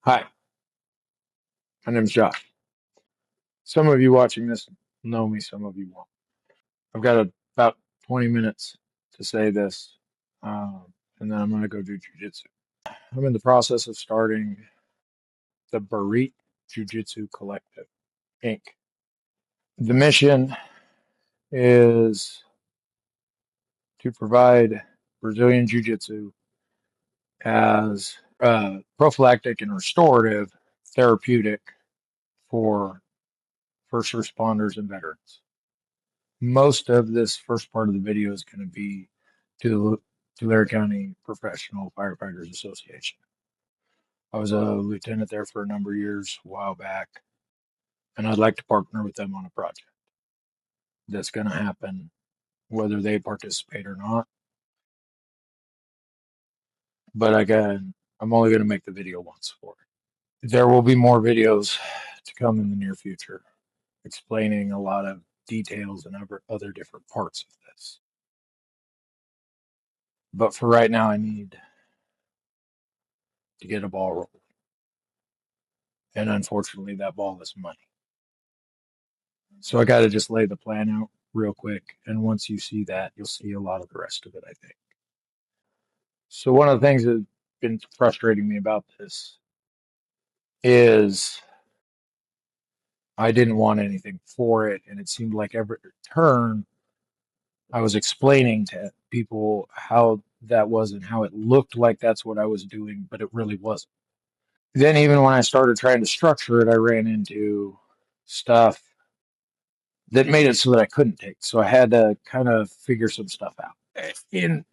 Hi, my name's Josh. Some of you watching this know me, some of you won't. I've got about 20 minutes to say this, and then I'm going to go do Jiu Jitsu. I'm in the process of starting the Jiu Jitsu Collective, Inc. The mission is to provide Brazilian Jiu Jitsu as prophylactic and restorative therapeutic for first responders and veterans. Most of this first part of the video is going to be to the Tulare County Professional Firefighters Association. I was a lieutenant there for a number of years a while back, and I'd like to partner with them on a project that's going to happen whether they participate or not. But I'm only going to make the video once for it. There will be more videos to come in the near future explaining a lot of details and other different parts of this. But for right now, I need to get a ball rolling. And unfortunately, that ball is money. So I got to just lay the plan out real quick. And once you see that, you'll see a lot of the rest of it, I think. So one of the things that's been frustrating me about this is I didn't want anything for it. And it seemed like every turn I was explaining to people how that was and how it looked like that's what I was doing, but it really wasn't. Then even when I started trying to structure it, I ran into stuff that made it so that I couldn't take. So I had to kind of figure some stuff out. In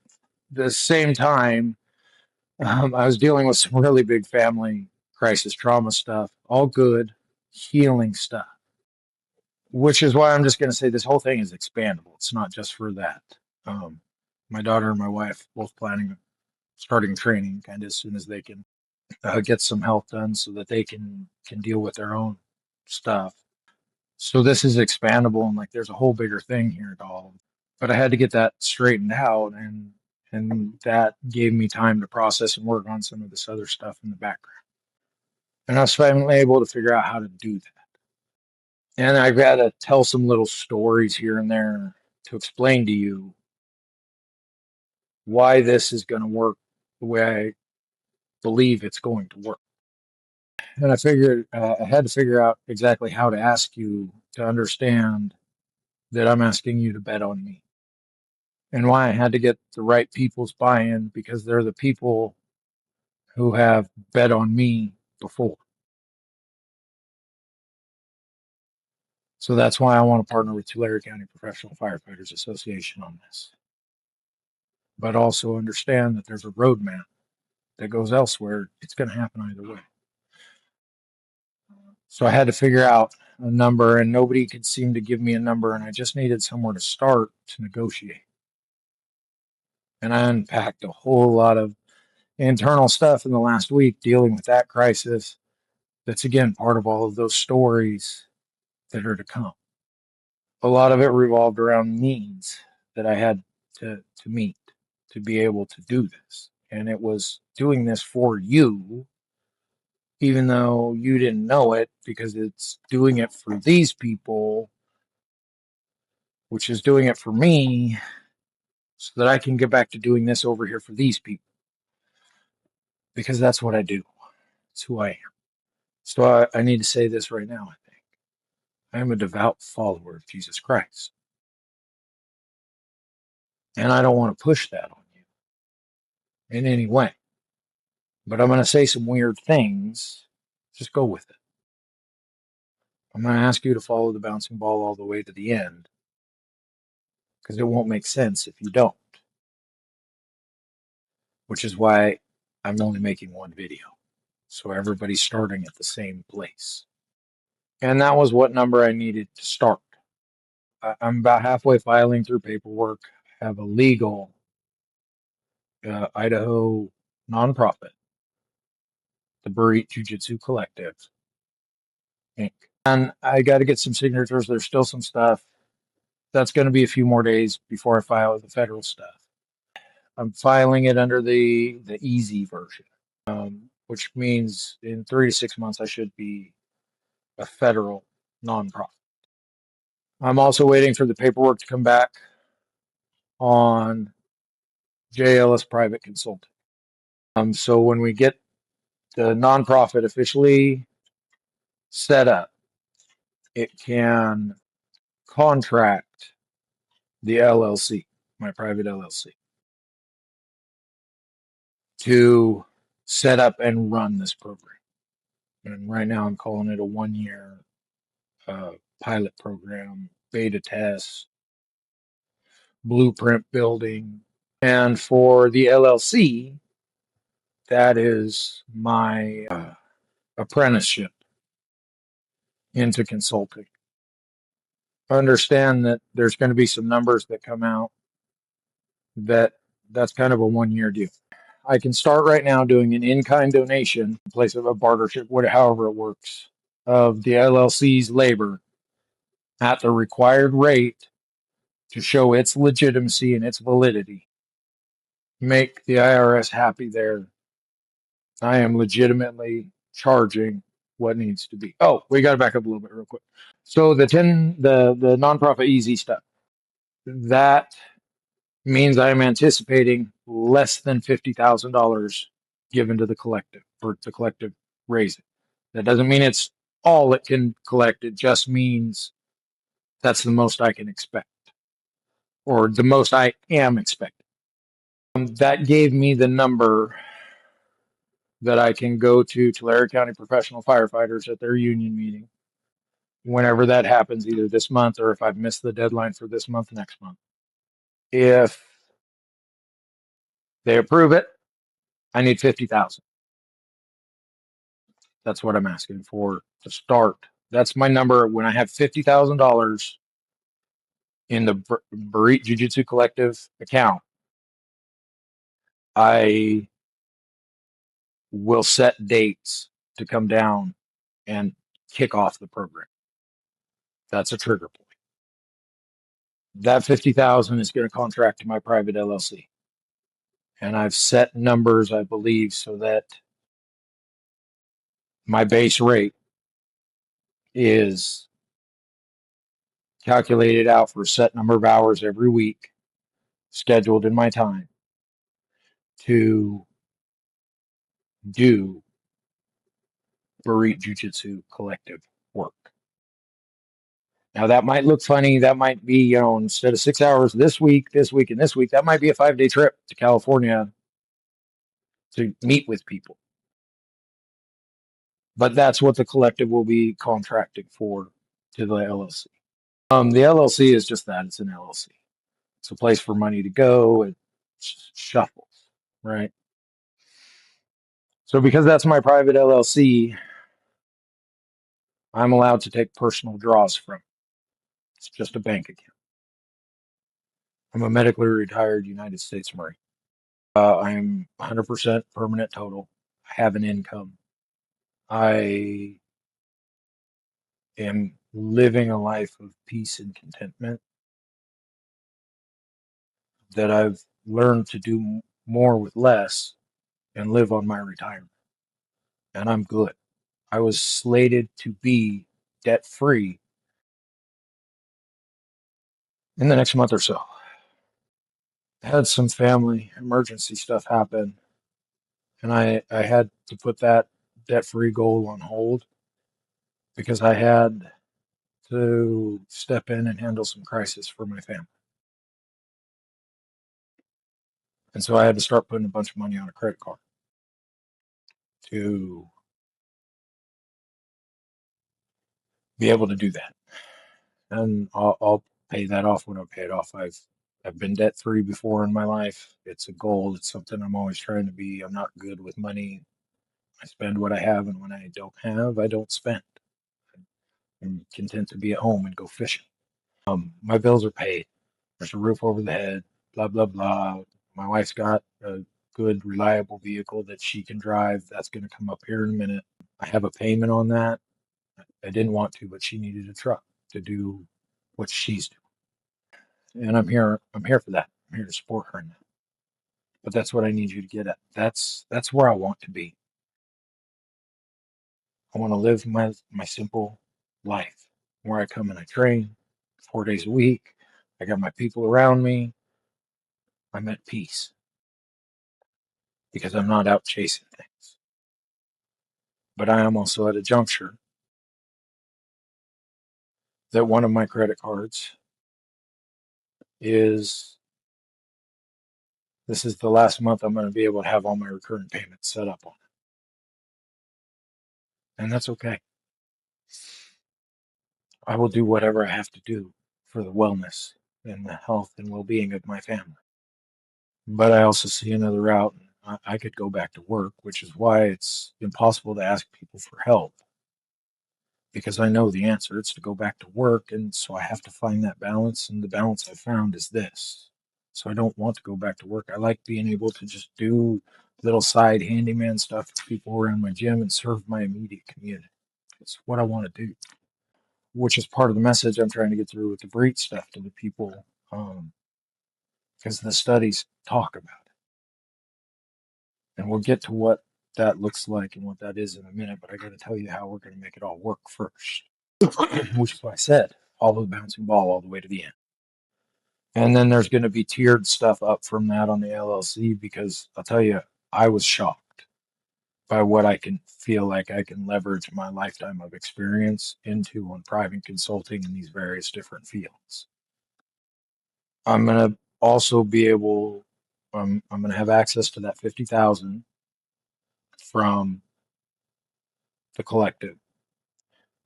the same time, I was dealing with some really big family crisis trauma stuff, all good, healing stuff, which is why I'm just going to say this whole thing is expandable. It's not just for that. Um, my daughter and my wife both planning starting training kind of as soon as they can get some health done so that they can deal with their own stuff. So this is expandable and like there's a whole bigger thing here at all. But I had to get that straightened out and that gave me time to process and work on some of this other stuff in the background. And I was finally able to figure out how to do that. And I've got to tell some little stories here and there to explain to you why this is going to work the way I believe it's going to work. And I figured I had to figure out exactly how to ask you to understand that I'm asking you to bet on me. And why I had to get the right people's buy-in because they're the people who have bet on me before. So that's why I want to partner with Tulare County Professional Firefighters Association on this. But also understand that there's a roadmap that goes elsewhere. It's going to happen either way. So I had to figure out a number, and nobody could seem to give me a number, and I just needed somewhere to start to negotiate. And I unpacked a whole lot of internal stuff in the last week dealing with that crisis. That's again part of all of those stories that are to come. A lot of it revolved around needs that I had to meet to be able to do this. And it was doing this for you, even though you didn't know it, because it's doing it for these people, which is doing it for me, so that I can get back to doing this over here for these people. Because that's what I do. It's who I am. So I need to say this right now, I think. I am a devout follower of Jesus Christ. And I don't want to push that on you in any way. But I'm going to say some weird things. Just go with it. I'm going to ask you to follow the bouncing ball all the way to the end because it won't make sense if you don't, which is why I'm only making one video. So everybody's starting at the same place. And that was what number I needed to start. I'm about halfway filing through paperwork. I have a legal Idaho nonprofit, the Jiu Jitsu Collective, Inc. And I got to get some signatures. There's still some stuff. That's going to be a few more days before I file the federal stuff. I'm filing it under the easy version. which means in 3 to 6 months I should be a federal nonprofit. I'm also waiting for the paperwork to come back on JLS Private Consulting. So when we get the nonprofit officially set up, it can contract the LLC, my private LLC, to set up and run this program. And right now I'm calling it a 1 year pilot program, beta test, blueprint building. And for the LLC, that is my apprenticeship into consulting. Understand that there's going to be some numbers that come out that's kind of a 1 year deal. I can start right now doing an in-kind donation in place of a bartership, however it works, of the LLC's labor at the required rate to show its legitimacy and its validity. Make the IRS happy there. I am legitimately charging what needs to be. Oh, we got to back up a little bit real quick. So the nonprofit easy stuff, that means I'm anticipating less than $50,000 given to the collective for the collective raising. That doesn't mean it's all it can collect. It just means that's the most I can expect, or the most I am expecting. That gave me the number that I can go to Tulare County Professional Firefighters at their union meeting whenever that happens, either this month or if I've missed the deadline for this month, next month. If they approve it, I need 50,000. That's what I'm asking for to start. That's my number. When I have $50,000 in the Burrito Jiu Jitsu Collective account, I will set dates to come down and kick off the program. That's a trigger point. That 50,000 is going to contract to my private LLC. And I've set numbers, I believe, so that my base rate is calculated out for a set number of hours every week, scheduled in my time to do Burrito Jiu Jitsu Collective work. Now that might look funny. That might be, instead of 6 hours this week, and this week, that might be a 5-day trip to California to meet with people. But that's what the collective will be contracting for to the LLC. The LLC is just that. It's an LLC. It's a place for money to go. It shuffles, right? So because that's my private LLC, I'm allowed to take personal draws from it. It's just a bank account. I'm a medically retired United States Marine. I'm 100% permanent total. I have an income. I am living a life of peace and contentment that I've learned to do more with less and live on my retirement. And I'm good. I was slated to be debt free in the next month or so. I had some family emergency stuff happen, and I had to put that debt free goal on hold because I had to step in and handle some crisis for my family. And so I had to start putting a bunch of money on a credit card to be able to do that. And I'll pay that off when I pay it off. I've been debt free before in my life. It's a goal. It's something I'm always trying to be. I'm not good with money. I spend what I have, and when I don't have, I don't spend. I'm content to be at home and go fishing. My bills are paid. There's a roof over the head. Blah blah blah. My wife's got a good, reliable vehicle that she can drive. That's going to come up here in a minute. I have a payment on that. I didn't want to, but she needed a truck to do what she's doing. And I'm here for that. I'm here to support her in that. But that's what I need you to get at. That's where I want to be. I want to live my simple life where I come and I train 4 days a week. I got my people around me. I'm at peace because I'm not out chasing things. But I am also at a juncture that one of my credit cards is this is the last month I'm going to be able to have all my recurring payments set up on it. And that's okay. I will do whatever I have to do for the wellness and the health and well being of my family. But I also see another route. I could go back to work, which is why it's impossible to ask people for help because I know the answer. It's to go back to work. And so I have to find that balance. And the balance I found is this. So I don't want to go back to work. I like being able to just do little side handyman stuff for people around my gym and serve my immediate community. It's what I want to do, which is part of the message I'm trying to get through with the breed stuff to the people, because the studies talk about it. And we'll get to what that looks like and what that is in a minute, but I got to tell you how we're going to make it all work first, which is why I said all the bouncing ball all the way to the end. And then there's going to be tiered stuff up from that on the LLC because I'll tell you, I was shocked by what I can feel like I can leverage my lifetime of experience into on private consulting in these various different fields. I'm going to also be able, I'm going to have access to that 50,000 from the collective,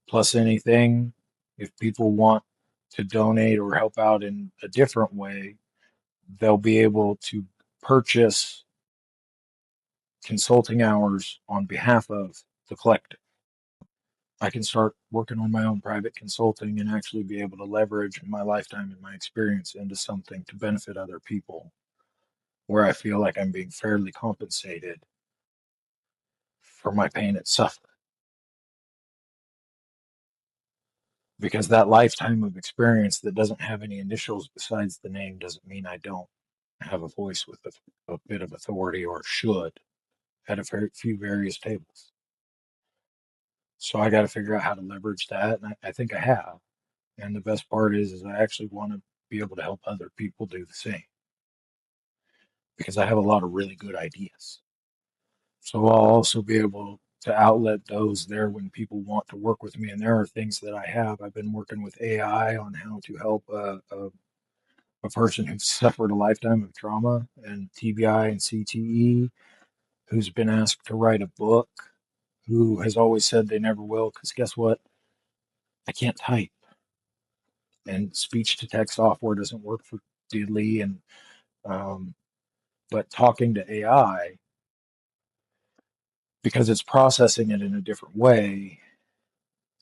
plus anything if people want to donate or help out in a different way, they'll be able to purchase consulting hours on behalf of the collective. I can start working on my own private consulting and actually be able to leverage my lifetime and my experience into something to benefit other people where I feel like I'm being fairly compensated for my pain and suffering. Because that lifetime of experience that doesn't have any initials besides the name doesn't mean I don't have a voice with a bit of authority or should at a few various tables. So I got to figure out how to leverage that. And I think I have. And the best part is I actually want to be able to help other people do the same because I have a lot of really good ideas. So I'll also be able to outlet those there when people want to work with me. And there are things that I have. I've been working with AI on how to help a person who's suffered a lifetime of trauma and TBI and CTE, who's been asked to write a book, who has always said they never will, because guess what? I can't type. And speech to text software doesn't work for diddly. And but talking to AI, because it's processing it in a different way,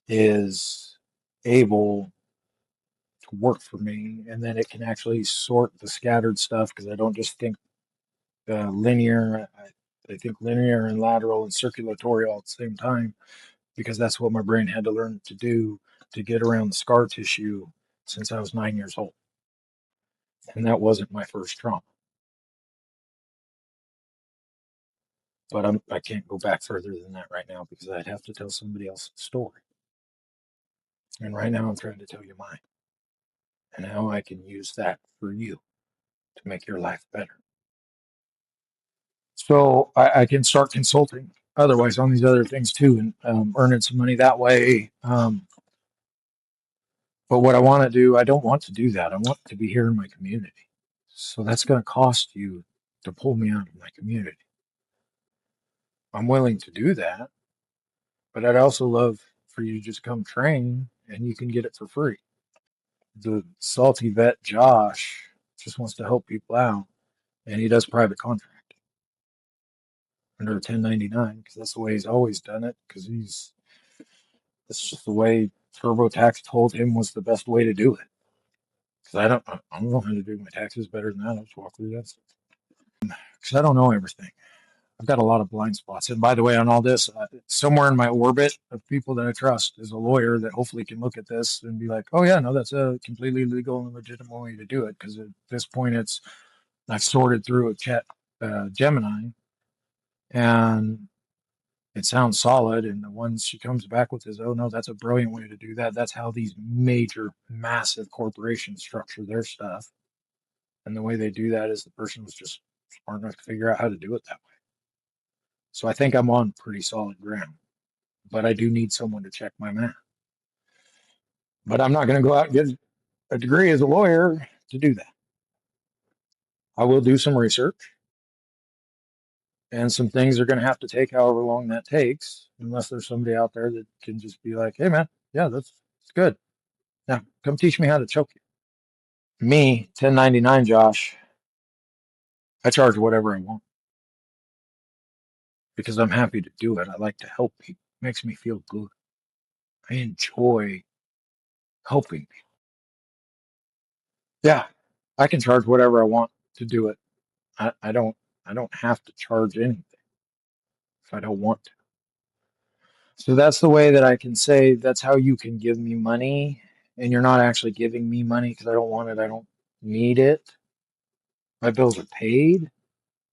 is able to work for me. And then it can actually sort the scattered stuff because I don't just think linear. I think linear and lateral and circulatory all at the same time because that's what my brain had to learn to do to get around the scar tissue since I was 9 years old. And that wasn't my first trauma. But I can't go back further than that right now because I'd have to tell somebody else's story. And right now I'm trying to tell you mine and how I can use that for you to make your life better. So I can start consulting otherwise on these other things too and earning some money that way. But what I want to do, I don't want to do that. I want to be here in my community. So that's going to cost you to pull me out of my community. I'm willing to do that, but I'd also love for you to just come train and you can get it for free. The salty vet Josh just wants to help people out and he does private contract under 1099 because that's the way he's always done it because that's just the way TurboTax told him was the best way to do it. Because I don't know how to do my taxes better than that. I'll just walk through that stuff. Because I don't know everything. I've got a lot of blind spots. And by the way, on all this, somewhere in my orbit of people that I trust is a lawyer that hopefully can look at this and be like, oh, yeah, no, that's a completely legal and legitimate way to do it. Because at this point, I've sorted through a chat Gemini and It sounds solid, and the ones she comes back with is, oh no, that's a brilliant way to do that. That's how these major, massive corporations structure their stuff. And the way they do that is the person was just smart enough to figure out how to do it that way. So I think I'm on pretty solid ground, but I do need someone to check my math. But I'm not going to go out and get a degree as a lawyer to do that. I will do some research, and some things are going to have to take however long that takes, unless there's somebody out there that can just be like, hey, man, yeah, that's good. Now, come teach me how to choke you. Me, 1099, Josh, I charge whatever I want because I'm happy to do it. I like to help people. It makes me feel good. I enjoy helping people. Yeah, I can charge whatever I want to do it. I don't have to charge anything if I don't want to. So that's the way that I can say that's how you can give me money, and you're not actually giving me money because I don't want it. I don't need it. My bills are paid.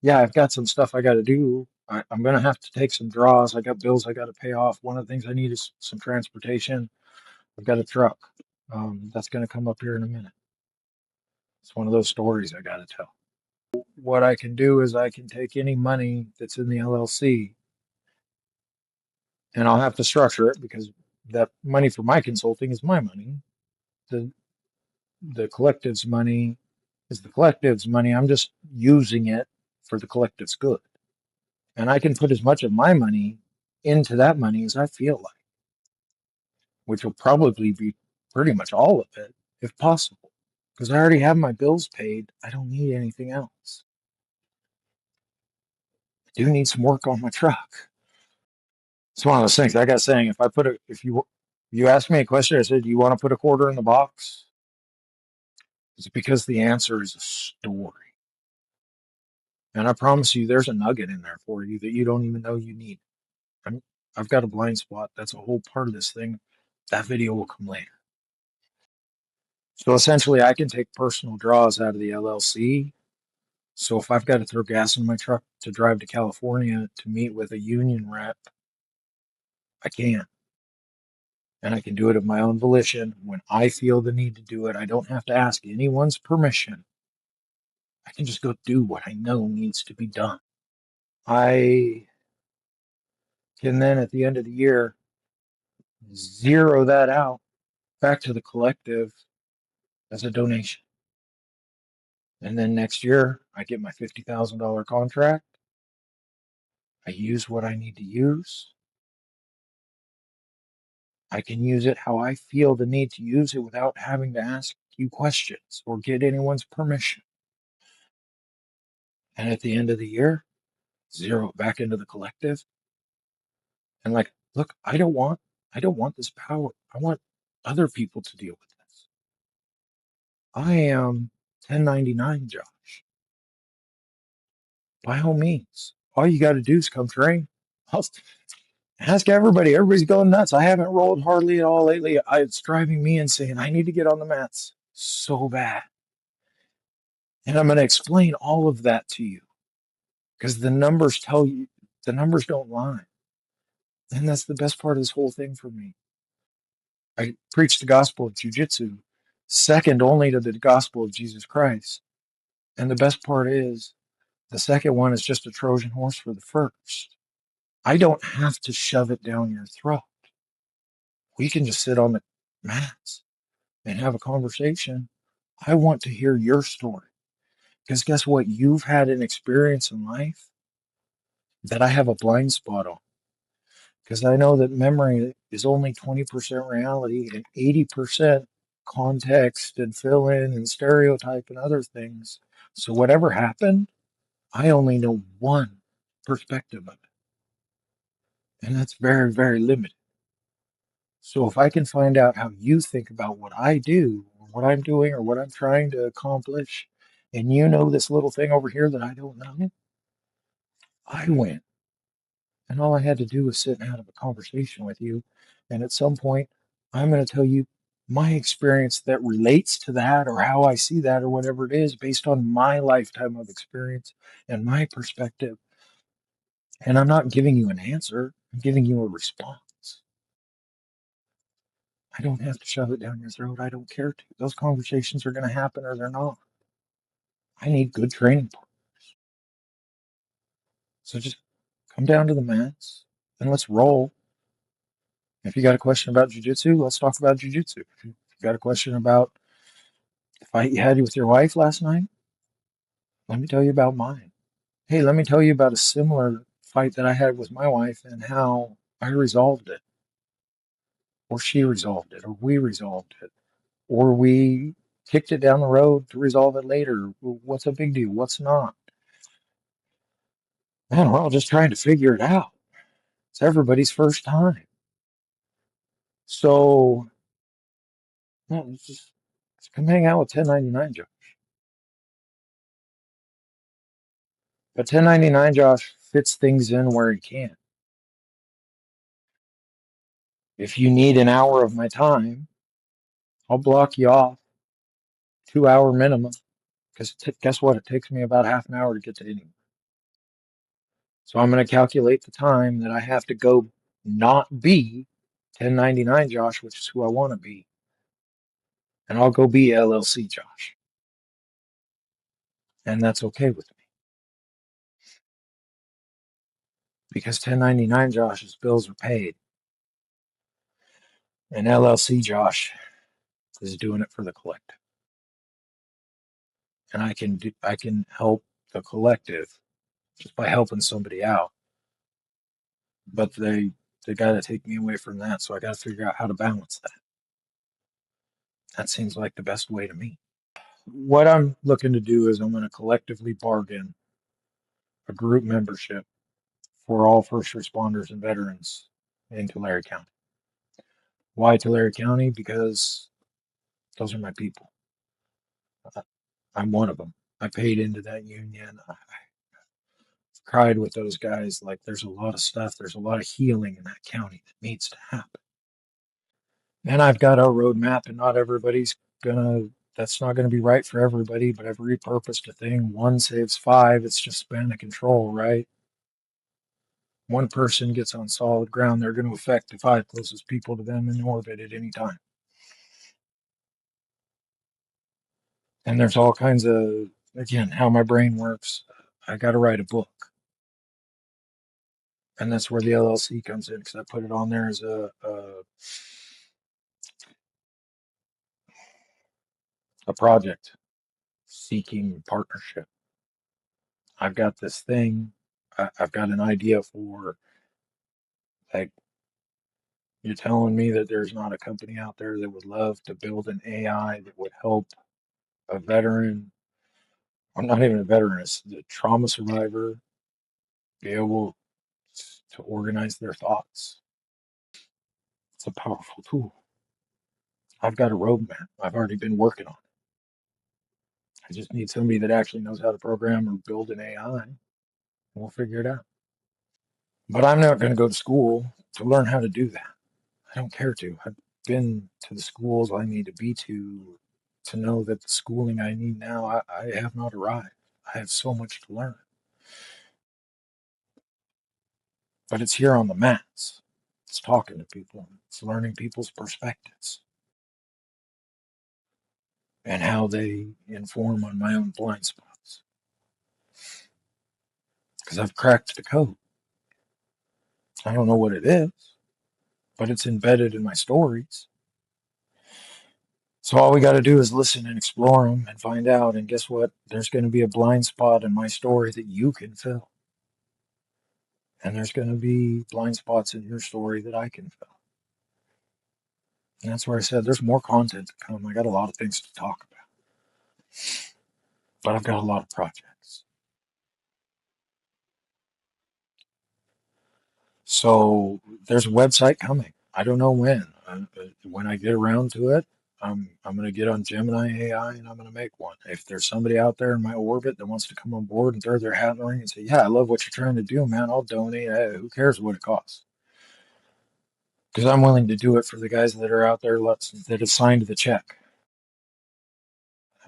Yeah, I've got some stuff I got to do. I'm going to have to take some draws. I got bills I got to pay off. One of the things I need is some transportation. I've got a truck. That's going to come up here in a minute. It's one of those stories I got to tell. What I can do is I can take any money that's in the LLC, and I'll have to structure it because that money for my consulting is my money. The the collective's money is the collective's money. I'm just using it for the collective's good. And I can put as much of my money into that money as I feel like, which will probably be pretty much all of it, if possible. Because I already have my bills paid. I don't need anything else. I do need some work on my truck. It's one of those things. I got saying, if you ask me a question, I said, do you want to put a quarter in the box? It's because the answer is a story. And I promise you, there's a nugget in there for you that you don't even know you need. I'm, I've got a blind spot. That's a whole part of this thing. That video will come later. So essentially, I can take personal draws out of the LLC. So if I've got to throw gas in my truck to drive to California to meet with a union rep, I can. And I can do it of my own volition when I feel the need to do it. I don't have to ask anyone's permission. I can just go do what I know needs to be done. I can then, at the end of the year, zero that out back to the collective as a donation. And then next year, I get my $50,000 contract. I use what I need to use. I can use it how I feel the need to use it without having to ask you questions or get anyone's permission. And at the end of the year, zero it back into the collective. And like, look, I don't want this power. I want other people to deal with this. I am 1099, Josh. By all means, all you got to do is come train. I'll ask everybody. Everybody's going nuts. I haven't rolled hardly at all lately. It's driving me insane. I need to get on the mats so bad. And I'm going to explain all of that to you because the numbers tell you the numbers don't lie. And that's the best part of this whole thing for me. I preach the gospel of Jiu Jitsu, second only to the gospel of Jesus Christ. And the best part is the second one is just a Trojan horse for the first. I don't have to shove it down your throat. We can just sit on the mats and have a conversation. I want to hear your story because guess what? You've had an experience in life that I have a blind spot on because I know that memory is only 20% reality and 80% context and fill in and stereotype and other things. So whatever happened, I only know one perspective of it. And that's very, very limited. So if I can find out how you think about what I do, or what I'm doing, or what I'm trying to accomplish, and you know this little thing over here that I don't know, I win. And all I had to do was sit and have a conversation with you. And at some point, I'm going to tell you my experience that relates to that, or how I see that, or whatever it is, based on my lifetime of experience and my perspective. And I'm not giving you an answer. I'm giving you a response. I don't have to shove it down your throat. I don't care to. Those conversations are going to happen or they're not. I need good training partners. So just come down to the mats and let's roll. If you got a question about jiu-jitsu, let's talk about jiu-jitsu. If you got a question about the fight you had with your wife last night, let me tell you about mine. Hey, let me tell you about a similar fight that I had with my wife and how I resolved it, or she resolved it, or we resolved it, or we kicked it down the road to resolve it later. What's a big deal? What's not? Man, we're all just trying to figure it out. It's everybody's first time. So, man, just come hang out with 1099 Josh. But 1099 Josh fits things in where he can. If you need an hour of my time, I'll block you off 2 hour minimum. Because guess what? It takes me about half an hour to get to anywhere. So I'm going to calculate the time that I have to go not be 1099 Josh, which is who I want to be. And I'll go be LLC Josh. And that's okay with me. Because 1099 Josh's bills are paid. And LLC Josh is doing it for the collective. And I can help the collective just by helping somebody out. But they got to take me away from that, so I got to figure out how to balance that. That seems like the best way to me. What I'm looking to do is I'm going to collectively bargain a group membership for all first responders and veterans in Tulare County. Why Tulare County? Because those are my people. I'm one of them. I paid into that union. I cried with those guys. Like, there's a lot of stuff. There's a lot of healing in that county that needs to happen. And I've got a roadmap, and not everybody's gonna. That's not going to be right for everybody, but I've repurposed a thing. One saves five. It's just span of control, right? One person gets on solid ground, they're going to affect the five closest people to them in orbit at any time. And there's all kinds of, again, how my brain works. I got to write a book. And that's where the LLC comes in because I put it on there as a project seeking partnership. I've got this thing, I've got an idea for, like, you're telling me that there's not a company out there that would love to build an AI that would help a veteran, or not even a veteran, it's the trauma survivor, be able to organize their thoughts. It's a powerful tool. I've got a roadmap. I've already been working on it. I just need somebody that actually knows how to program or build an AI, and we'll figure it out. But I'm not going to go to school to learn how to do that. I don't care to. I've been to the schools I need to be to know that the schooling I need now, I have not arrived. I have so much to learn. But it's here on the mats. It's talking to people. It's learning people's perspectives and how they inform on my own blind spots. Because I've cracked the code. I don't know what it is, but it's embedded in my stories. So all we got to do is listen and explore them and find out. And guess what? There's going to be a blind spot in my story that you can fill. And there's going to be blind spots in your story that I can fill. And that's where I said there's more content to come. I got a lot of things to talk about, but I've got a lot of projects. So there's a website coming. I don't know when. When I get around to it, I'm going to get on Gemini AI and I'm going to make one. If there's somebody out there in my orbit that wants to come on board and throw their hat in the ring and say, "Yeah, I love what you're trying to do, man. I'll donate. Hey, who cares what it costs?" Because I'm willing to do it for the guys that are out there that have signed the check.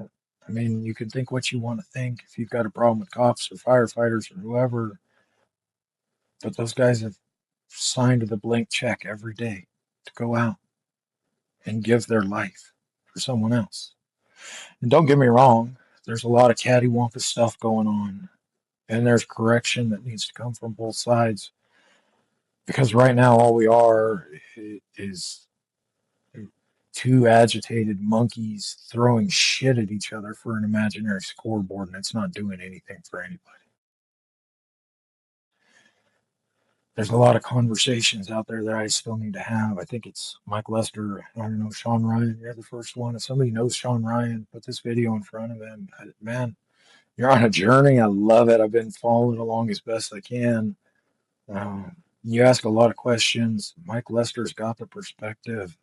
I mean, you can think what you want to think if you've got a problem with cops or firefighters or whoever, but those guys have signed the blank check every day to go out and give their life for someone else. And don't get me wrong, there's a lot of cattywampus stuff going on, and there's correction that needs to come from both sides. Because right now, all we are is two agitated monkeys throwing shit at each other for an imaginary scoreboard, and it's not doing anything for anybody. There's a lot of conversations out there that I still need to have. I think it's Mike Lester. I don't know, Sean Ryan. You're the first one. If somebody knows Sean Ryan, put this video in front of him. Man, you're on a journey. I love it. I've been following along as best I can. You ask a lot of questions. Mike Lester's got the perspective.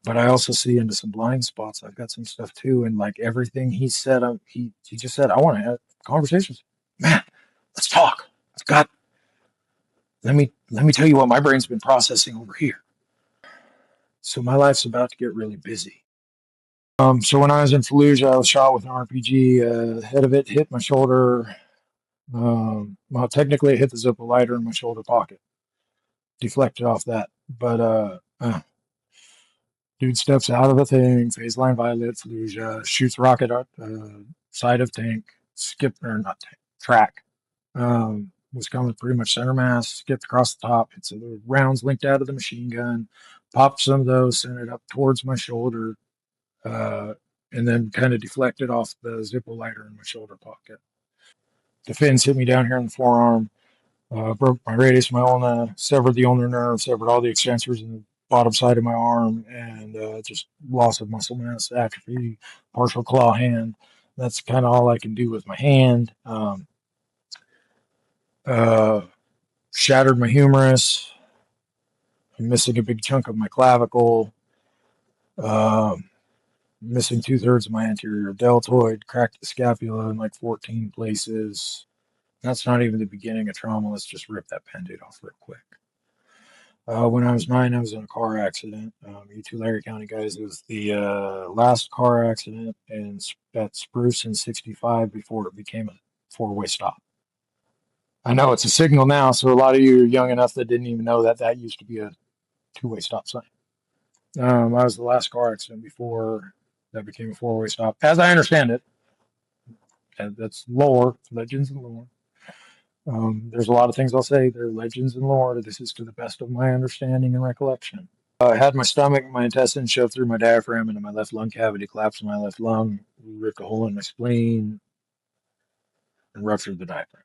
But I also see into some blind spots. I've got some stuff too. And like everything he said, he just said, I want to have conversations. Man, let's talk. I've got let me tell you what my brain's been processing over here. So my life's about to get really busy. So when I was in Fallujah, I was shot with an RPG. Head of it hit my shoulder. Well, technically, it hit the Zippo lighter in my shoulder pocket. Deflected off that, but dude steps out of the thing, phase line violet, Fallujah, shoots rocket up side of tank, skip or not tank, track. Was coming pretty much center mass, skipped across the top, hit some of the rounds linked out of the machine gun, popped some of those, sent it up towards my shoulder, and then kind of deflected off the Zippo lighter in my shoulder pocket. The fins hit me down here in the forearm, broke my radius of my ulna, severed the ulnar nerve, severed all the extensors in the bottom side of my arm, and just loss of muscle mass, atrophy, partial claw hand. That's kind of all I can do with my hand. Shattered my humerus. I'm missing a big chunk of my clavicle. Missing 2/3 of my anterior deltoid. Cracked the scapula in like 14 places. That's not even the beginning of trauma. Let's just rip that Band-Aid off real quick. When I was 9, I was in a car accident. You two Larry County guys, it was the last car accident at Spruce in 65 before it became a four-way stop. I know it's a signal now, so a lot of you are young enough that didn't even know that that used to be a two-way stop sign. I was the last car accident before that became a four-way stop, as I understand it. And that's lore, legends and lore. There's a lot of things I'll say. They're legends and lore. This is to the best of my understanding and recollection. I had my stomach, my intestines shoved through my diaphragm into my left lung cavity, collapsed my left lung, ripped a hole in my spleen, and ruptured the diaphragm.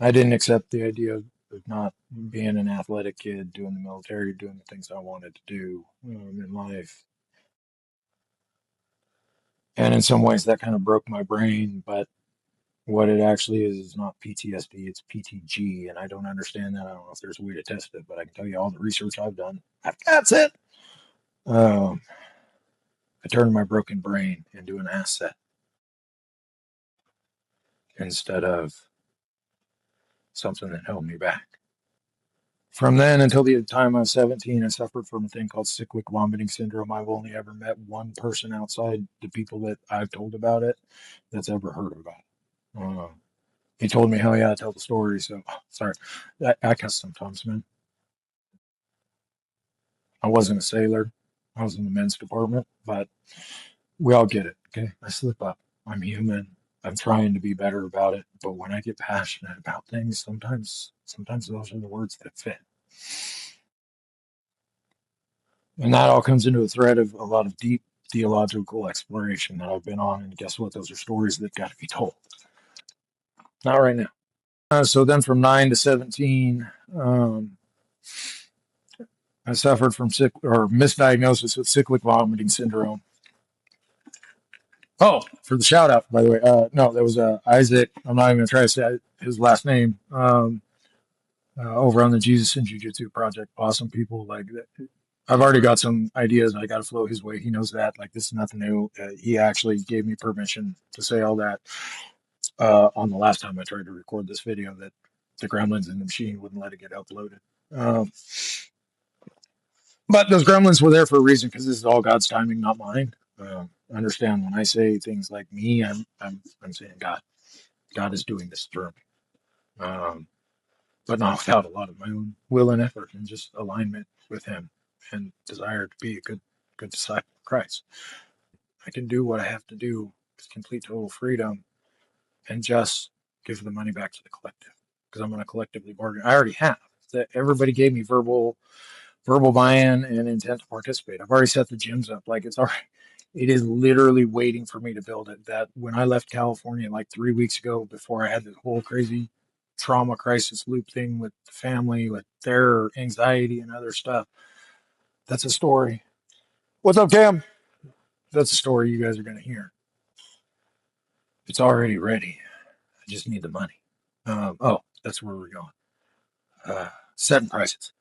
I didn't accept the idea of not being an athletic kid, doing the military, doing the things I wanted to do in life. And in some ways, that kind of broke my brain. But what it actually is not PTSD, it's PTG. And I don't understand that. I don't know if there's a way to test it, but I can tell you all the research I've done. That's it. I turned my broken brain into an asset instead of something that held me back. From then until the time I was 17, I suffered from a thing called cyclic vomiting syndrome. I've only ever met one person outside the people that I've told about it that's ever heard about it. He told me how he had to tell the story, so sorry. I cuss sometimes, man. I wasn't a sailor. I was in the men's department, but we all get it, okay? I slip up. I'm human. I'm trying to be better about it, but when I get passionate about things, sometimes those are the words that fit. And that all comes into a thread of a lot of deep theological exploration that I've been on. And guess what? Those are stories that got to be told. Not right now. So then from 9 to 17, I suffered from misdiagnosis with cyclic vomiting syndrome. Oh, for the shout out, by the way. No, that was Isaac. I'm not even going to try to say his last name. Over on the Jesus and Jiu Jitsu project. Awesome people. Like, I've already got some ideas. I got to flow his way. He knows that. Like, this is nothing new. He actually gave me permission to say all that on the last time I tried to record this video that the gremlins in the machine wouldn't let it get uploaded. But those gremlins were there for a reason because this is all God's timing, not mine. Understand when I say things like me, I'm saying God. God is doing this through me. But not without a lot of my own will and effort and just alignment with Him and desire to be a good disciple of Christ. I can do what I have to do with complete total freedom and just give the money back to the collective because I'm going to collectively bargain. I already have. That everybody gave me verbal buy-in and intent to participate. I've already set the gyms up. Like it's already, it is literally waiting for me to build it. That when I left California like 3 weeks ago, before I had this whole crazy trauma crisis loop thing with the family, with their anxiety and other stuff, that's a story. What's up, Cam? That's a story you guys are going to hear. It's already ready. I just need the money. Oh, that's where we're going. Setting prices.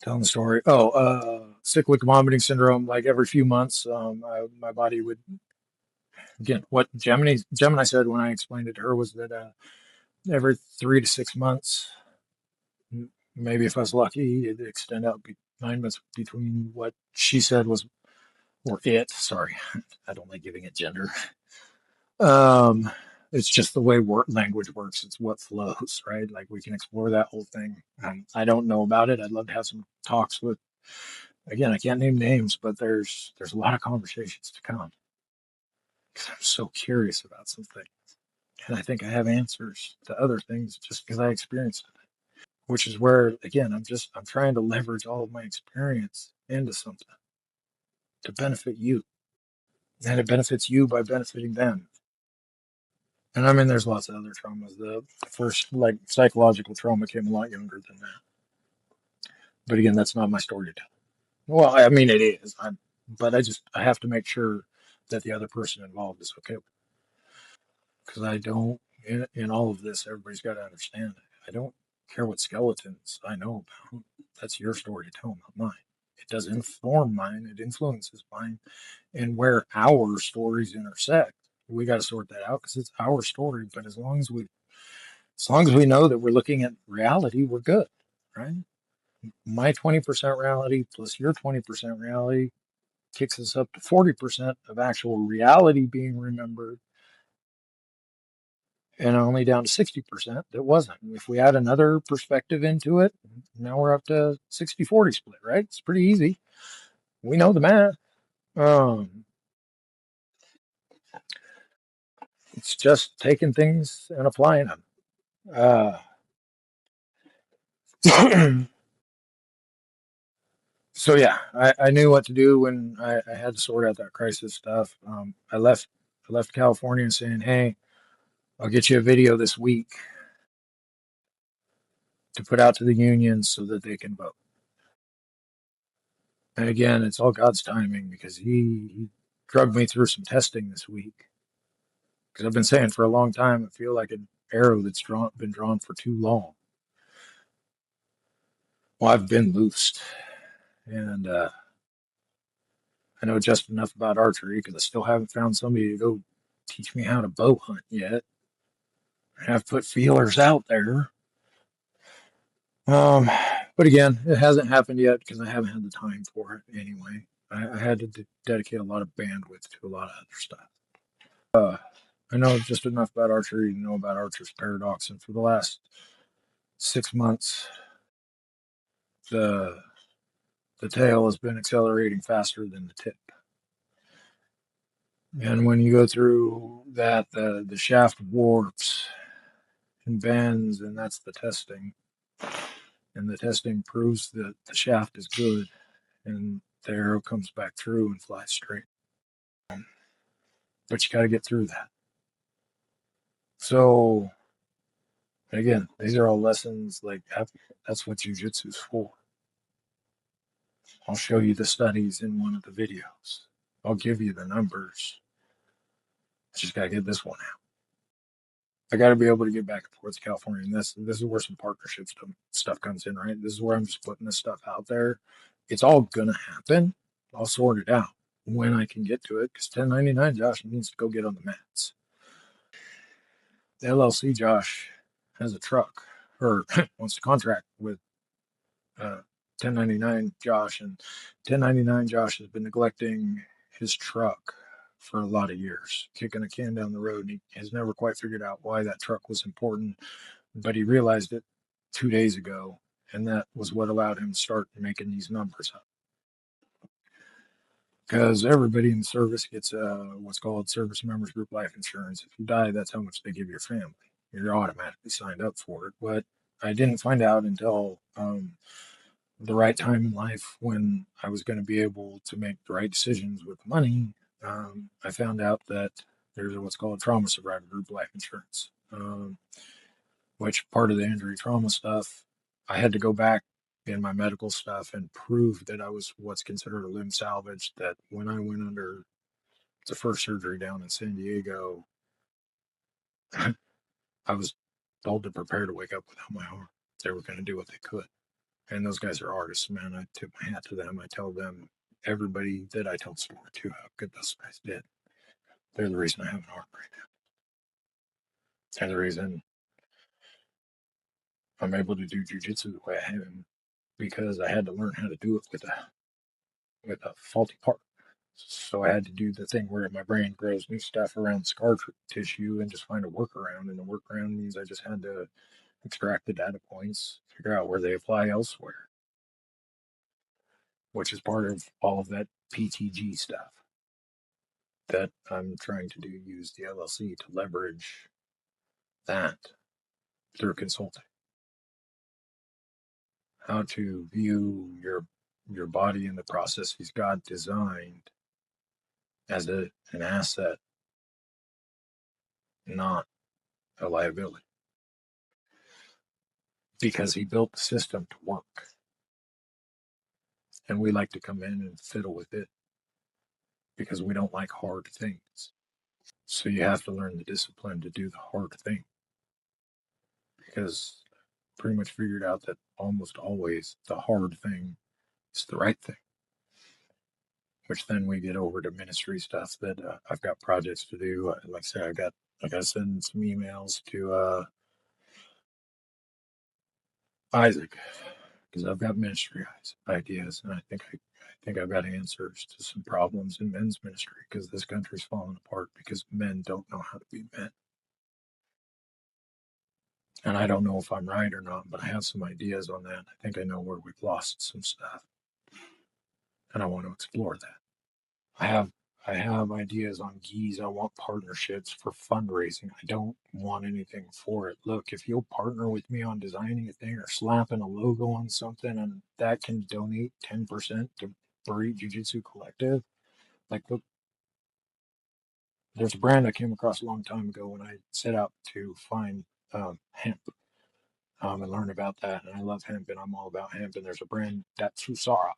Telling the story. Oh, cyclic vomiting syndrome. Like every few months, my body would, again, what Gemini said when I explained it to her was that every 3 to 6 months, maybe if I was lucky, it'd extend out 9 months between what she said was, or it. Sorry, I don't like giving it gender. Um, it's just the way language works. It's what flows, right? Like we can explore that whole thing. I don't know about it. I'd love to have some talks with. Again, I can't name names, but there's a lot of conversations to come because I'm so curious about some things, and I think I have answers to other things just because I experienced it. Which is where again I'm trying to leverage all of my experience into something to benefit you, and it benefits you by benefiting them. And I mean, there's lots of other traumas. The first, like, psychological trauma came a lot younger than that. But again, that's not my story to tell. Well, I mean, it is. But I have to make sure that the other person involved is okay with it. Because I don't, in all of this, everybody's got to understand it. I don't care what skeletons I know about. That's your story to tell, not mine. It does inform mine, it influences mine. And where our stories intersect, we got to sort that out because it's our story. But as long as we know that we're looking at reality, we're good, right? My 20% reality plus your 20% reality kicks us up to 40% of actual reality being remembered and only down to 60% that wasn't. If we add another perspective into it, now we're up to 60-40 split, right? It's pretty easy. We know the math. Um, it's just taking things and applying them. Uh, so yeah, I knew what to do when I had to sort out that crisis stuff. I left California saying, "Hey, I'll get you a video this week to put out to the unions so that they can vote." And again, it's all God's timing because he drugged me through some testing this week. Because I've been saying for a long time, I feel like an arrow that's been drawn for too long. Well, I've been loosed, and I know just enough about archery because I still haven't found somebody to go teach me how to bow hunt yet. I have put feelers out there. Um, but again, it hasn't happened yet because I haven't had the time for it anyway. I had to dedicate a lot of bandwidth to a lot of other stuff. I know just enough about archery to know about Archer's paradox, and for the last 6 months, the the tail has been accelerating faster than the tip. And when you go through that, the shaft warps and bends, and that's the testing. And the testing proves that the shaft is good, and the arrow comes back through and flies straight. But you got to get through that. So again, these are all lessons. Like that's what Jiu Jitsu is for. I'll show you the studies in one of the videos. I'll give you the numbers. I just got to get this one out. I got to be able to get back and forth to California, and this is where some partnership stuff comes in, right? This is where I'm just putting this stuff out there. It's all gonna happen. I'll sort it out when I can get to it because 1099 Josh needs to go get on the mats. The LLC Josh has a truck or wants to contract with 1099 Josh, and 1099 Josh has been neglecting his truck for a lot of years, kicking a can down the road. And he has never quite figured out why that truck was important, but he realized it 2 days ago, and that was what allowed him to start making these numbers up. Because everybody in the service gets what's called service members group life insurance. If you die, that's how much they give your family. You're automatically signed up for it. But I didn't find out until the right time in life when I was going to be able to make the right decisions with money. I found out that there's what's called trauma survivor group life insurance, which part of the injury trauma stuff, I had to go back in my medical stuff and prove that I was what's considered a limb salvage. That when I went under the first surgery down in San Diego, I was told to prepare to wake up without my arm. They were going to do what they could. And those guys are artists, man. I tip my hat to them. I tell them, everybody that I tell the story to, how good those guys did. They're the reason I have an arm right now. They're the reason I'm able to do Jiu Jitsu the way I am, because I had to learn how to do it with a faulty part. So I had to do the thing where my brain grows new stuff around scar tissue and just find a workaround. And the workaround means I just had to extract the data points, figure out where they apply elsewhere, which is part of all of that PTG stuff that I'm trying to do. Use the LLC to leverage that through consulting. How to view your body and the processes God designed as an asset, not a liability. Because he built the system to work. And we like to come in and fiddle with it because we don't like hard things. So you have to learn the discipline to do the hard thing. Because pretty much figured out that almost always the hard thing is the right thing. Which then we get over to ministry stuff that I've got projects to do. Like I said, I got to send some emails to Isaac, because I've got ministry ideas, and I think I've got answers to some problems in men's ministry, because this country's falling apart because men don't know how to be men. And I don't know if I'm right or not, but I have some ideas on that. I think I know where we've lost some stuff, and I want to explore that. I have I have ideas on geese. I want partnerships for fundraising. I don't want anything for it. Look, if you'll partner with me on designing a thing or slapping a logo on something and that can donate 10% to Fray Jiu Jitsu Collective, like, look, there's a brand I came across a long time ago when I set out to find hemp and learn about that. And I love hemp and I'm all about hemp. And there's a brand, Datsusara.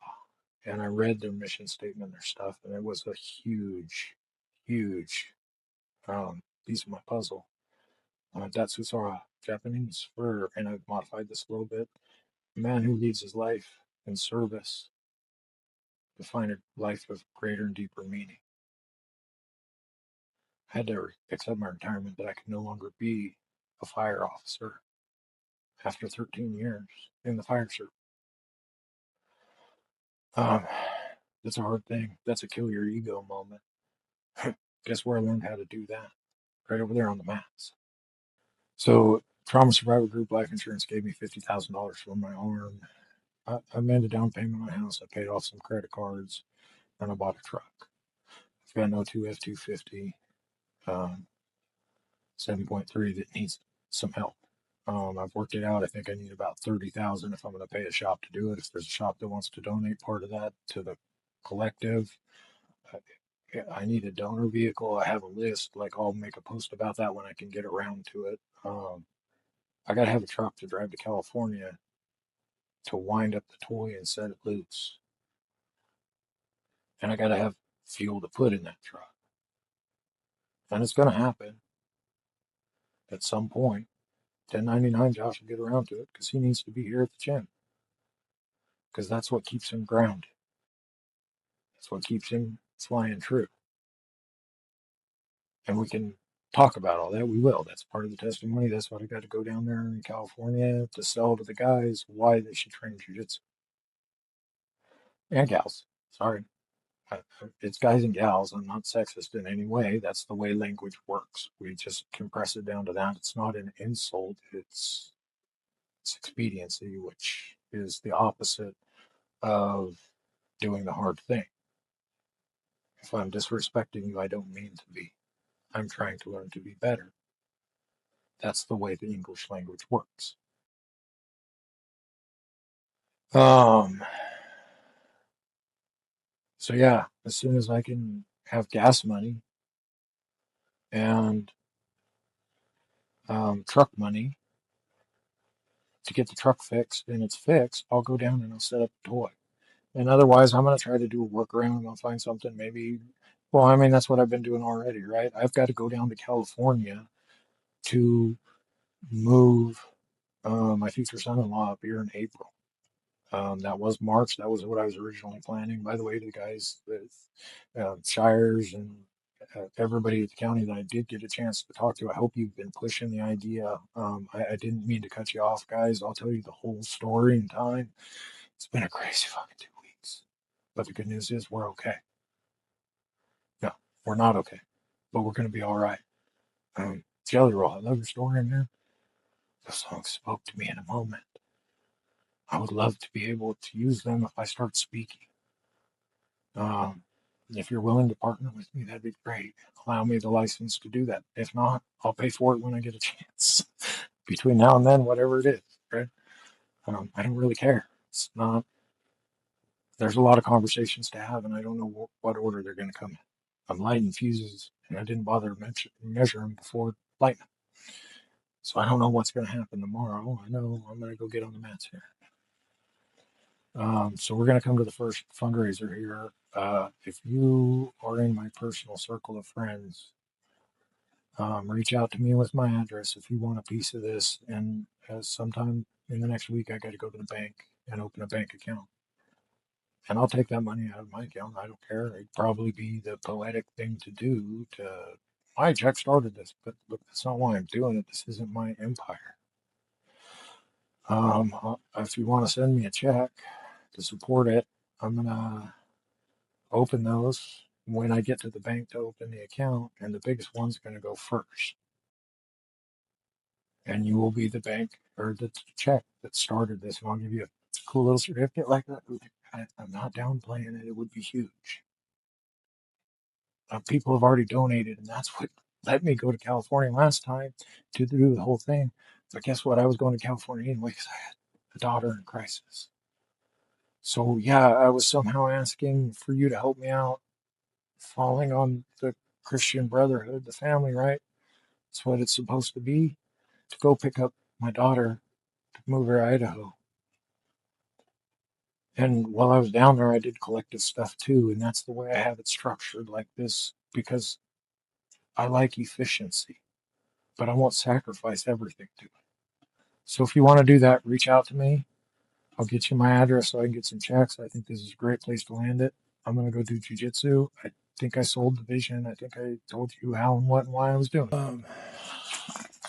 And I read their mission statement, their stuff, and it was a huge, huge piece of my puzzle. Datsusara, Japanese for, and I've modified this a little bit, a man who leads his life in service to find a life of greater and deeper meaning. I had to accept my retirement that I could no longer be a fire officer after 13 years in the fire service. Um, that's a hard thing. That's a kill your ego moment. Guess where I learned how to do that? Right over there on the mats. So, Trauma Survivor Group Life Insurance gave me $50,000 for my arm. I made a down payment on my house. I paid off some credit cards, and I bought a truck. I've got an 02 F250, 7.3 that needs some help. I've worked it out. I think I need about 30,000 if I'm going to pay a shop to do it. If there's a shop that wants to donate part of that to the collective, I need a donor vehicle. I have a list. Like, I'll make a post about that when I can get around to it. I got to have a truck to drive to California to wind up the toy and set it loose. And I got to have fuel to put in that truck. And it's going to happen at some point. 1099 Josh will get around to it because he needs to be here at the gym. Because that's what keeps him grounded. That's what keeps him flying true. And we can talk about all that. We will. That's part of the testimony. That's what I got to go down there in California to sell to the guys why they should train jiu-jitsu. And gals. Sorry. It's guys and gals. I'm not sexist in any way. That's the way language works. We just compress it down to that. It's not an insult. It's expediency, which is the opposite of doing the hard thing. If I'm disrespecting you, I don't mean to be. I'm trying to learn to be better. That's the way the English language works. Um, so yeah, as soon as I can have gas money and truck money to get the truck fixed and it's fixed, I'll go down and I'll set up a toy. And otherwise, I'm going to try to do a workaround. I'll find something maybe. Well, I mean, that's what I've been doing already, right? I've got to go down to California to move my future son-in-law up here in April. That was March. That was what I was originally planning. By the way, the guys, the shires and everybody at the county that I did get a chance to talk to, I hope you've been pushing the idea. I didn't mean to cut you off, guys. I'll tell you the whole story in time. It's been a crazy fucking 2 weeks. But the good news is we're okay. No, we're not okay, but we're going to be all right. Jelly Roll, I love your story, man. The song spoke to me in a moment. I would love to be able to use them if I start speaking. If you're willing to partner with me, that'd be great. Allow me the license to do that. If not, I'll pay for it when I get a chance. Between now and then, whatever it is, right? I don't really care. It's not. There's a lot of conversations to have, and I don't know what order they're going to come in. I'm lighting fuses, and I didn't bother measure them before lighting. So I don't know what's going to happen tomorrow. I know I'm going to go get on the mats here. So we're going to come to the first fundraiser here. If you are in my personal circle of friends, reach out to me with my address if you want a piece of this. And sometime in the next week, I got to go to the bank and open a bank account. And I'll take that money out of my account. I don't care. It'd probably be the poetic thing to do. My check started this, but that's not why I'm doing it. This isn't my empire. If you want to send me a check to support it, I'm gonna open those when I get to the bank to open the account, and the biggest one's gonna go first. And you will be the bank or the check that started this, and I'll give you a cool little certificate like that. I'm not downplaying it; it would be huge. People have already donated, and that's what let me go to California last time to do the whole thing. But guess what? I was going to California anyway because I had a daughter in crisis. So yeah, I was somehow asking for you to help me out, falling on the Christian Brotherhood, the family, right? That's what it's supposed to be. To go pick up my daughter to move her to Idaho. And while I was down there, I did collective stuff too, and that's the way I have it structured like this because I like efficiency, but I won't sacrifice everything to it. So if you want to do that, reach out to me. I'll get you my address so I can get some checks. I think this is a great place to land it. I'm going to go do jujitsu. I think I sold the vision. I think I told you how and what and why I was doing it.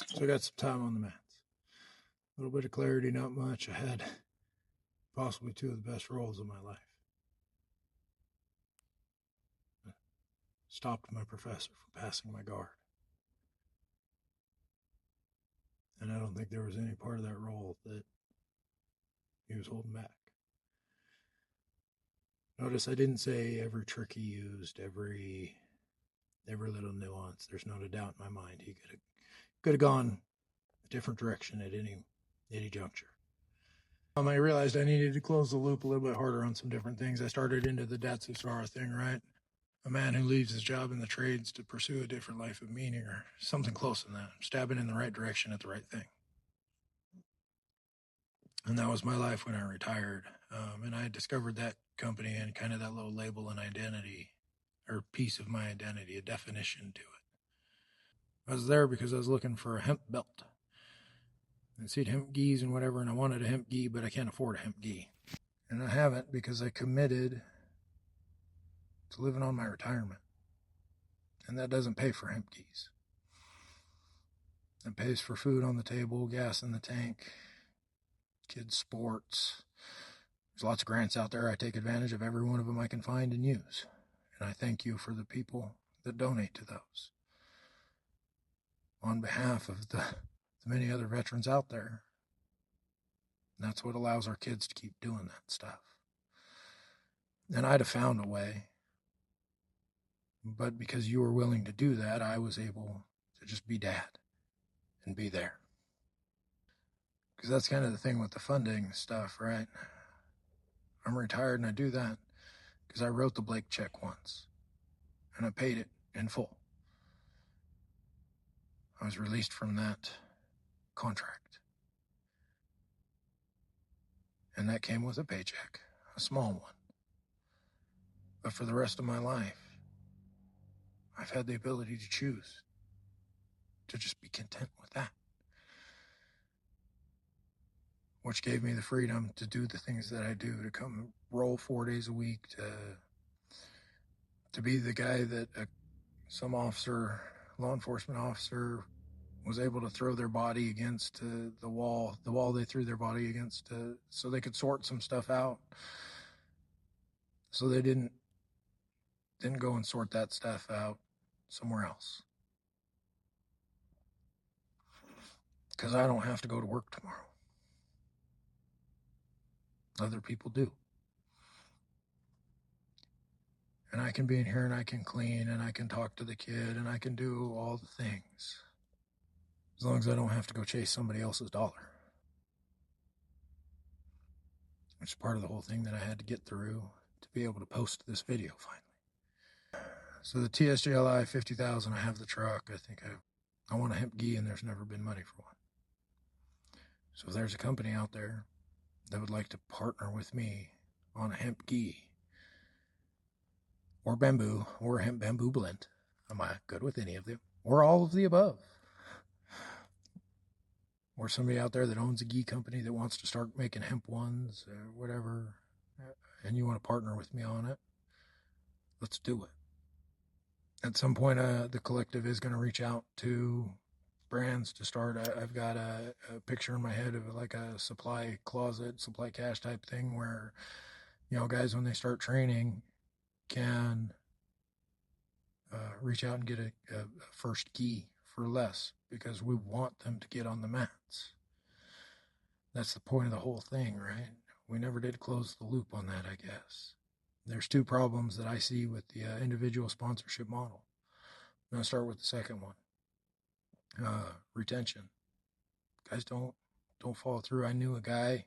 So I got some time on the mats. A little bit of clarity, not much. I had possibly two of the best rolls of my life. Stopped my professor from passing my guard. And I don't think there was any part of that roll that he was holding back. Notice I didn't say every trick he used, every little nuance. There's not a doubt in my mind he could have gone a different direction at any juncture. I realized I needed to close the loop a little bit harder on some different things. I started into the Datsusara thing, right? A man who leaves his job in the trades to pursue a different life of meaning or something close to that. Stabbing in the right direction at the right thing. And that was my life when I retired. And I discovered that company and kind of that little label and identity or piece of my identity, a definition to it. I was there because I was looking for a hemp belt. I see hemp gis and whatever, and I wanted a hemp gi, but I can't afford a hemp gi. And I haven't because I committed to living on my retirement. And that doesn't pay for hemp gis. It pays for food on the table, gas in the tank, kids' sports. There's lots of grants out there. I take advantage of every one of them I can find and use. And I thank you for the people that donate to those. On behalf of the many other veterans out there. And that's what allows our kids to keep doing that stuff. And I'd have found a way. But because you were willing to do that, I was able to just be dad and be there. Because that's kind of the thing with the funding stuff, right? I'm retired and I do that because I wrote the Blake check once and I paid it in full. I was released from that contract. And that came with a paycheck, a small one. But for the rest of my life, I've had the ability to choose to just be content with that. Which gave me the freedom to do the things that I do, to come roll 4 days a week, to be the guy that some officer, law enforcement officer, was able to throw their body against the wall they threw their body against, so they could sort some stuff out. So they didn't go and sort that stuff out somewhere else. Because I don't have to go to work tomorrow. Other people do. And I can be in here and I can clean and I can talk to the kid and I can do all the things. As long as I don't have to go chase somebody else's dollar. Which is part of the whole thing that I had to get through to be able to post this video finally. So the TSJLI 50,000, I have the truck. I think I want a hemp gi and there's never been money for one. So if there's a company out there that would like to partner with me on a hemp gi or bamboo or a hemp bamboo blend, am I good with any of them? Or all of the above? Or somebody out there that owns a gi company that wants to start making hemp ones or whatever, and you want to partner with me on it, let's do it. At some point, the collective is going to reach out to brands to start. I've got a picture in my head of like a supply closet, supply cache type thing where, guys, when they start training, can reach out and get a first gi for less, because we want them to get on the mats. That's the point of the whole thing, right? We never did close the loop on that, I guess. There's two problems that I see with the individual sponsorship model. I'm going to start with the second one. Retention. Guys don't follow through. I knew a guy,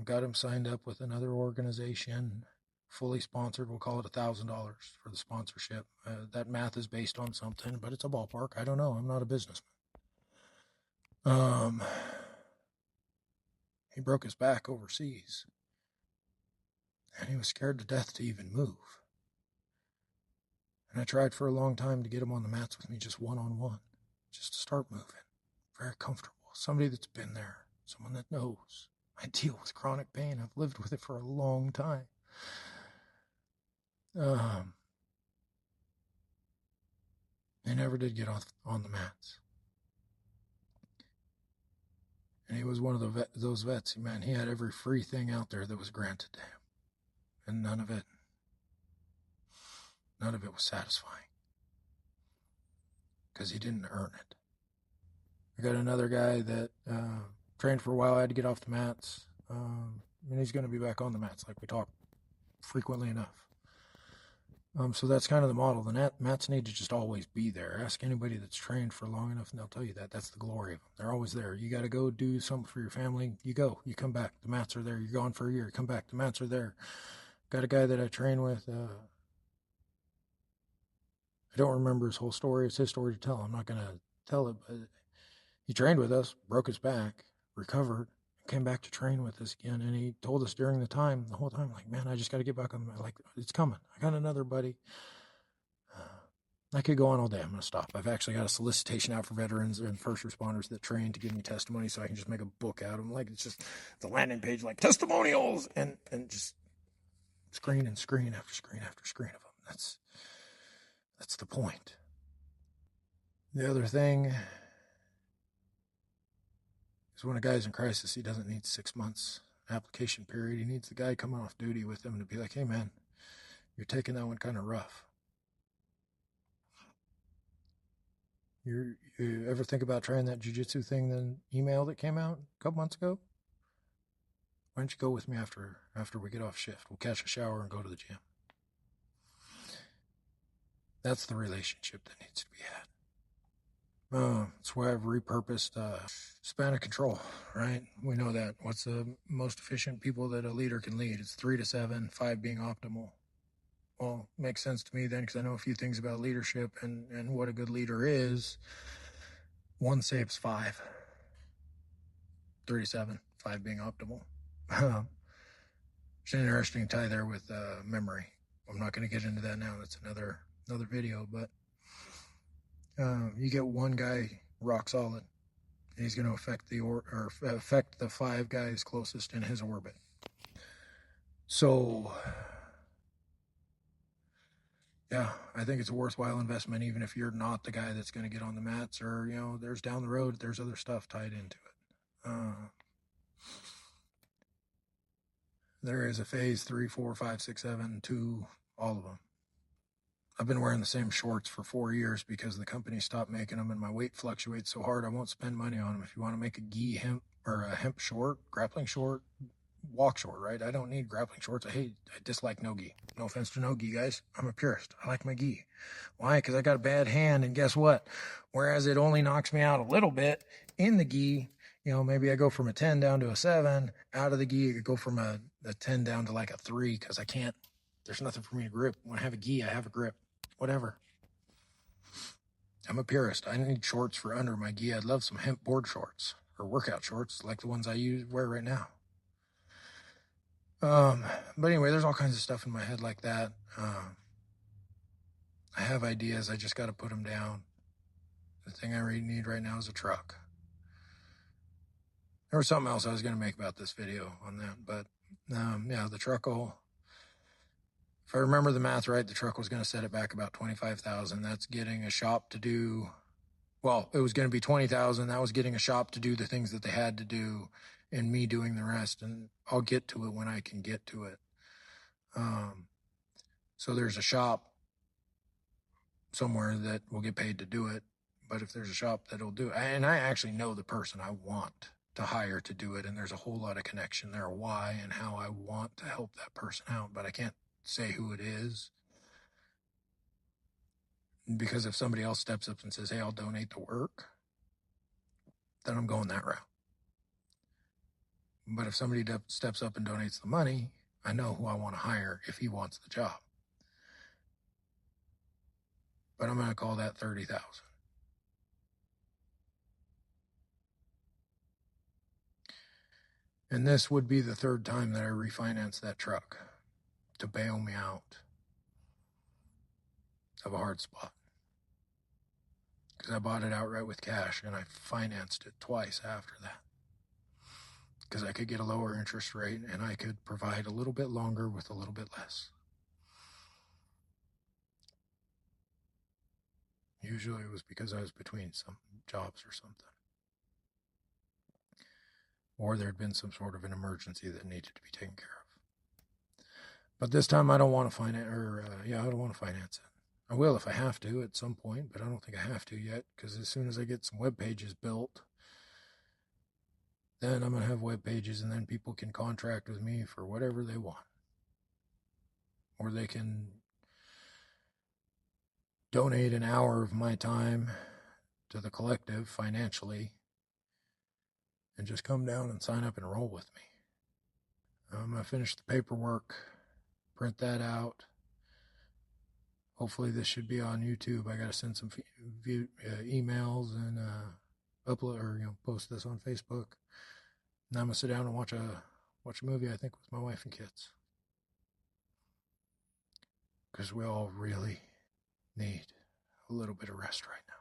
got him signed up with another organization, fully sponsored. We'll call it $1,000 for the sponsorship. That math is based on something, but it's a ballpark. I don't know. I'm not a businessman. He broke his back overseas, and he was scared to death to even move. And I tried for a long time to get him on the mats with me, just one-on-one, just to start moving. Very comfortable. Somebody that's been there, someone that knows. I deal with chronic pain. I've lived with it for a long time. They never did get on the mats. And he was one of those vets. Man, he had every free thing out there that was granted to him. And none of it was satisfying. Because he didn't earn it. I got another guy that trained for a while. I had to get off the mats. And he's going to be back on the mats, like we talk frequently enough. So that's kind of the model. The mats need to just always be there. Ask anybody that's trained for long enough, and they'll tell you that. That's the glory of them. They're always there. You got to go do something for your family. You go. You come back. The mats are there. You're gone for a year. Come back. The mats are there. Got a guy that I train with. I don't remember his whole story. It's his story to tell. I'm not going to tell it, but he trained with us, broke his back, recovered, came back to train with us again. And he told us during the whole time, like, man, I just got to get back on the mat. Like, it's coming. I got another buddy. I could go on all day. I'm going to stop. I've actually got a solicitation out for veterans and first responders that train to give me testimony, so I can just make a book out of them. Like, it's just the landing page, like testimonials, and just screen and screen after screen after screen of them. That's the point. The other thing is, when a guy's in crisis, he doesn't need 6 months application period. He needs the guy coming off duty with him to be like, hey man, you're taking that one kind of rough. You ever think about trying that Jiu Jitsu thing, then email that came out a couple months ago? Why don't you go with me after we get off shift? We'll catch a shower and go to the gym. That's the relationship that needs to be had. That's why I've repurposed span of control, right? We know that. What's the most efficient people that a leader can lead? It's 3 to 7, 5 being optimal. Well, makes sense to me then, because I know a few things about leadership and what a good leader is. 1 saves 5. 3 to 7, 5 being optimal. It's an interesting tie there with memory. I'm not going to get into that now. That's another video, but you get one guy rock solid, and he's going to affect the 5 guys closest in his orbit. So, yeah, I think it's a worthwhile investment, even if you're not the guy that's going to get on the mats, or there's down the road, there's other stuff tied into it. There is a phase 3, 4, 5, 6, 7, 2, all of them. I've been wearing the same shorts for 4 years because the company stopped making them and my weight fluctuates so hard I won't spend money on them. If you want to make a gi hemp or a hemp short, grappling short, walk short, right? I don't need grappling shorts. I dislike no gi. No offense to no gi, guys. I'm a purist. I like my gi. Why? Because I got a bad hand, and guess what? Whereas it only knocks me out a little bit in the gi, maybe I go from a 10 down to a 7. Out of the gi, I could go from a 10 down to like a 3 because I can't. There's nothing for me to grip. When I have a gi, I have a grip. Whatever. I'm a purist. I need shorts for under my gi. I'd love some hemp board shorts or workout shorts like the ones I wear right now. But anyway, there's all kinds of stuff in my head like that. I have ideas. I just got to put them down. The thing I really need right now is a truck. There was something else I was going to make about this video on that, but yeah, the truck will. If I remember the math right, the truck was going to set it back about $25,000. That's getting a shop to do. Well, it was going to be $20,000. That was getting a shop to do the things that they had to do, and me doing the rest. And I'll get to it when I can get to it. So there's a shop somewhere that will get paid to do it. But if there's a shop that'll do it, and I actually know the person I want to hire to do it, and there's a whole lot of connection there, why and how I want to help that person out, but I can't say who it is. Because if somebody else steps up and says, hey, I'll donate the work, then I'm going that route. But if somebody steps up and donates the money, I know who I want to hire if he wants the job. But I'm going to call that $30,000. And this would be the 3rd time that I refinanced that truck to bail me out of a hard spot. Because I bought it outright with cash, and I financed it twice after that. Because I could get a lower interest rate, and I could provide a little bit longer with a little bit less. Usually it was because I was between some jobs or something. Or there had been some sort of an emergency that needed to be taken care of. But this time I don't want to finance, I don't want to finance it. I will if I have to at some point, but I don't think I have to yet, because as soon as I get some web pages built, then I'm going to have web pages, and then people can contract with me for whatever they want. Or they can donate an hour of my time to the collective financially and just come down and sign up and roll with me. I'm going to finish the paperwork, print that out. Hopefully this should be on YouTube. I got to send some emails and upload or post this on Facebook. And I'm going to sit down and watch a movie, I think, with my wife and kids. Because we all really need a little bit of rest right now.